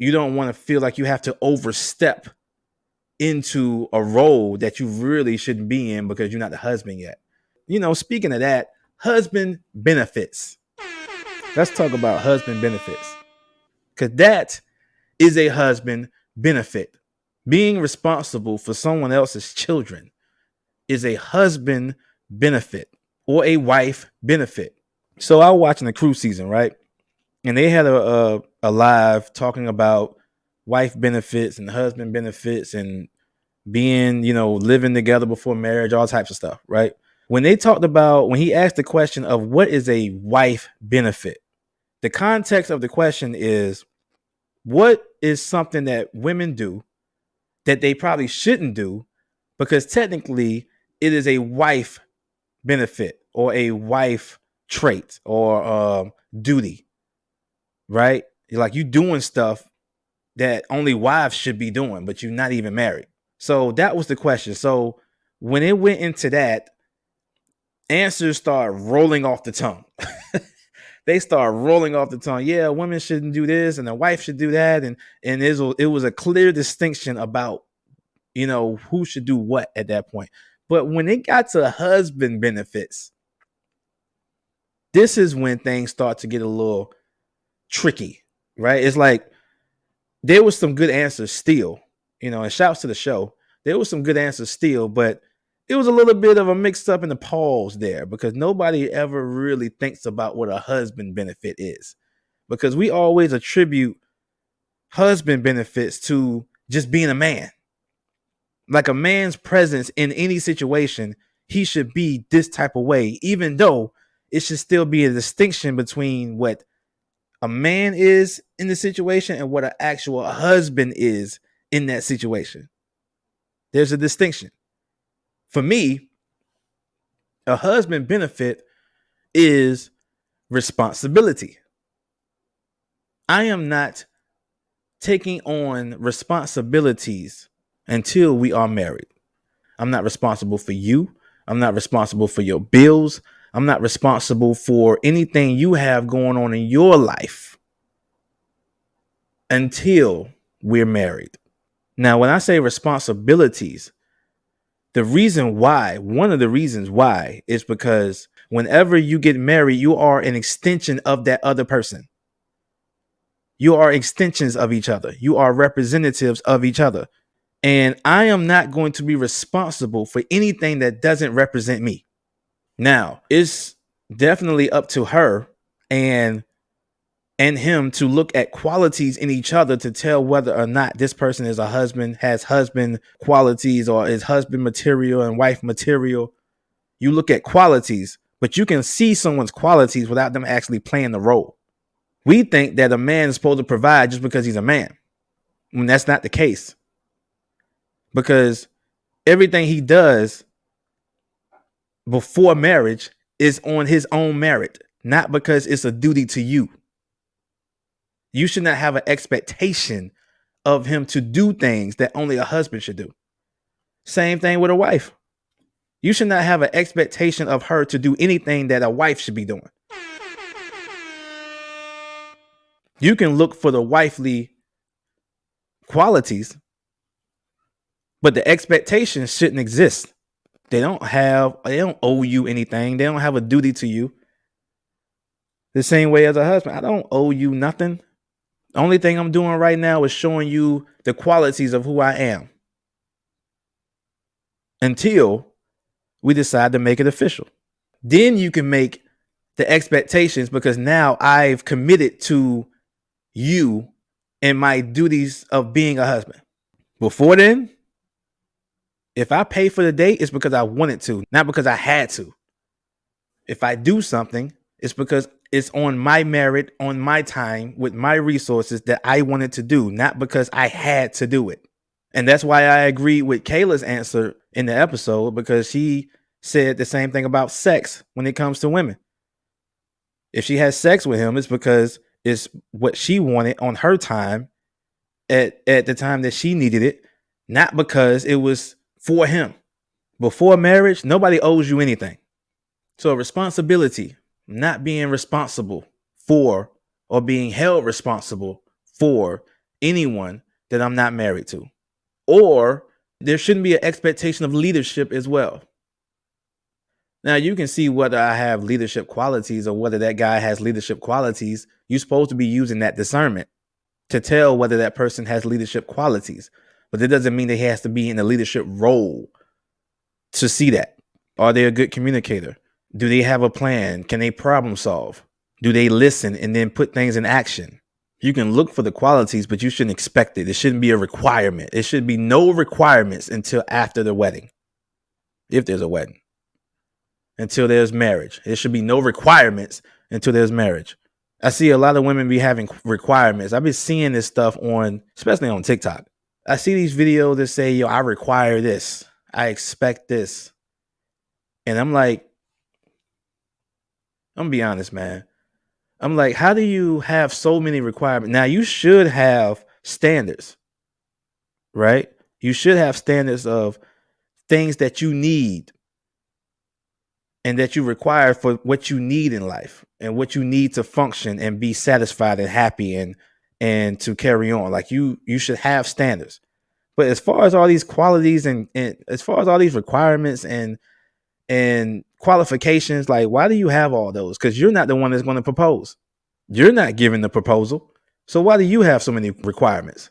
You don't want to feel like you have to overstep into a role that you really shouldn't be in because you're not the husband yet. Speaking of that, husband benefits. Let's talk about husband benefits because that is a husband benefit. Being responsible for someone else's children is a husband benefit or a wife benefit. So I was watching the cruise season, right? And they had a live talking about wife benefits and husband benefits and being, living together before marriage, all types of stuff, right? When he asked the question of what is a wife benefit, the context of the question is what is something that women do that they probably shouldn't do because technically it is a wife benefit or a wife trait or duty, right? Like you doing stuff that only wives should be doing, but you're not even married. So that was the question. So when it went into that, answers start rolling off the tongue. They start rolling off the tongue. Yeah, women shouldn't do this, and a wife should do that, and it was a clear distinction about who should do what at that point. But when it got to husband benefits, this is when things start to get a little tricky, right? It's like there was some good answers still, and shouts to the show. There was some good answers still, but it was a little bit of a mixed up in the pause there because nobody ever really thinks about what a husband benefit is because we always attribute husband benefits to just being a man. Like a man's presence in any situation, he should be this type of way, even though it should still be a distinction between what a man is in the situation and what an actual husband is in that situation. There's a distinction. For me, a husband benefit is responsibility. I am not taking on responsibilities until we are married. I'm not responsible for you. I'm not responsible for your bills. I'm not responsible for anything you have going on in your life until we're married. Now, when I say responsibilities, one of the reasons why is because whenever you get married, you are an extension of that other person. You are extensions of each other. You are representatives of each other. And I am not going to be responsible for anything that doesn't represent me. Now, it's definitely up to her and him to look at qualities in each other to tell whether or not this person is a husband, has husband qualities, or is husband material and wife material. You look at qualities, but you can see someone's qualities without them actually playing the role. We think that a man is supposed to provide just because he's a man, when that's not the case. Because everything he does before marriage is on his own merit, not because it's a duty to you. You should not have an expectation of him to do things that only a husband should do. Same thing with a wife. You should not have an expectation of her to do anything that a wife should be doing. You can look for the wifely qualities, but the expectations shouldn't exist. They don't owe you anything. They don't have a duty to you. The same way as a husband, I don't owe you nothing. The only thing I'm doing right now is showing you the qualities of who I am until we decide to make it official. Then you can make the expectations because now I've committed to you and my duties of being a husband. Before then, if I pay for the date, it's because I wanted to, not because I had to. If I do something, it's because it's on my merit, on my time, with my resources that I wanted to do, not because I had to do it. And that's why I agreed with Kayla's answer in the episode, because she said the same thing about sex when it comes to women. If she has sex with him, it's because it's what she wanted on her time at the time that she needed it, not because it was for him. Before marriage, nobody owes you anything. So responsibility, not being responsible for or being held responsible for anyone that I'm not married to. Or there shouldn't be an expectation of leadership as well. Now, you can see whether I have leadership qualities or whether that guy has leadership qualities. You're supposed to be using that discernment to tell whether that person has leadership qualities. But that doesn't mean that he has to be in a leadership role to see that. Are they a good communicator? Do they have a plan? Can they problem solve? Do they listen and then put things in action? You can look for the qualities, but you shouldn't expect it. It shouldn't be a requirement. It should be no requirements until after the wedding. If there's a wedding. Until there's marriage. There should be no requirements until there's marriage. I see a lot of women be having requirements. I've been seeing this stuff on, especially on TikTok. I see these videos that say, yo, I require this. I expect this. And I'm like, I'm gonna be honest, man. I'm like, how do you have so many requirements? Now, you should have standards, right? You should have standards of things that you need and that you require for what you need in life and what you need to function and be satisfied and happy and to carry on. Like you should have standards. But as far as all these qualities and as far as all these requirements and qualifications, like, why do you have all those? Because you're not the one that's going to propose. You're not giving the proposal. So why do you have so many requirements?